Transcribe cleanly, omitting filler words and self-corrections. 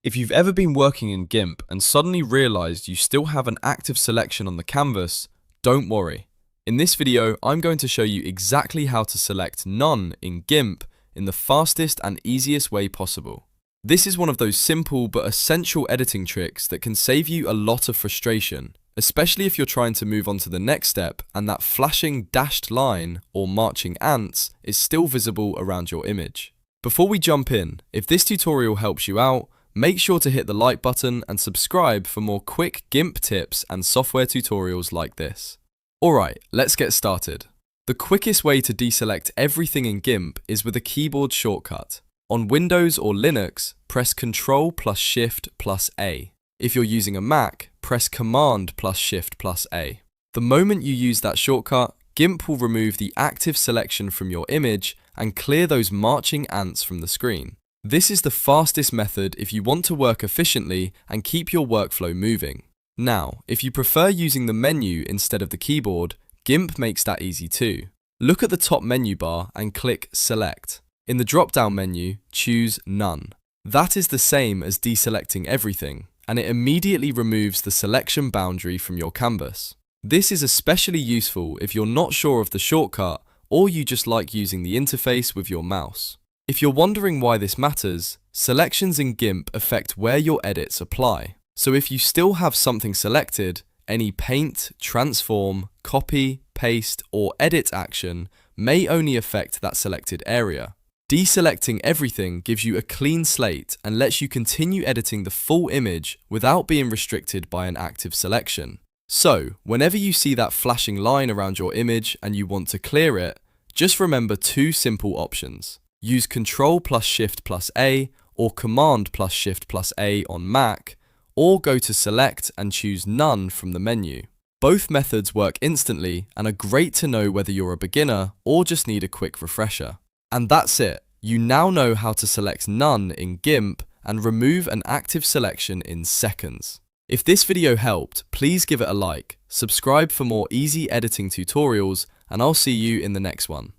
If you've ever been working in GIMP and suddenly realized you still have an active selection on the canvas, don't worry. In this video, I'm going to show you exactly how to select none in GIMP in the fastest and easiest way possible. This is one of those simple but essential editing tricks that can save you a lot of frustration, especially if you're trying to move on to the next step and that flashing dashed line or marching ants is still visible around your image. Before we jump in, if this tutorial helps you out, make sure to hit the like button and subscribe for more quick GIMP tips and software tutorials like this. Alright, let's get started. The quickest way to deselect everything in GIMP is with a keyboard shortcut. On Windows or Linux, press Ctrl plus Shift plus A. If you're using a Mac, press Command plus Shift plus A. The moment you use that shortcut, GIMP will remove the active selection from your image and clear those marching ants from the screen. This is the fastest method if you want to work efficiently and keep your workflow moving. Now, if you prefer using the menu instead of the keyboard, GIMP makes that easy too. Look at the top menu bar and click Select. In the drop-down menu, choose None. That is the same as deselecting everything, and it immediately removes the selection boundary from your canvas. This is especially useful if you're not sure of the shortcut or you just like using the interface with your mouse. If you're wondering why this matters, selections in GIMP affect where your edits apply. So if you still have something selected, any paint, transform, copy, paste, or edit action may only affect that selected area. Deselecting everything gives you a clean slate and lets you continue editing the full image without being restricted by an active selection. So, whenever you see that flashing line around your image and you want to clear it, just remember two simple options. Use Ctrl plus Shift plus A or Command plus Shift plus A on Mac, or go to Select and choose None from the menu. Both methods work instantly and are great to know whether you're a beginner or just need a quick refresher. And that's it. You now know how to select None in GIMP and remove an active selection in seconds. If this video helped, please give it a like, subscribe for more easy editing tutorials, and I'll see you in the next one.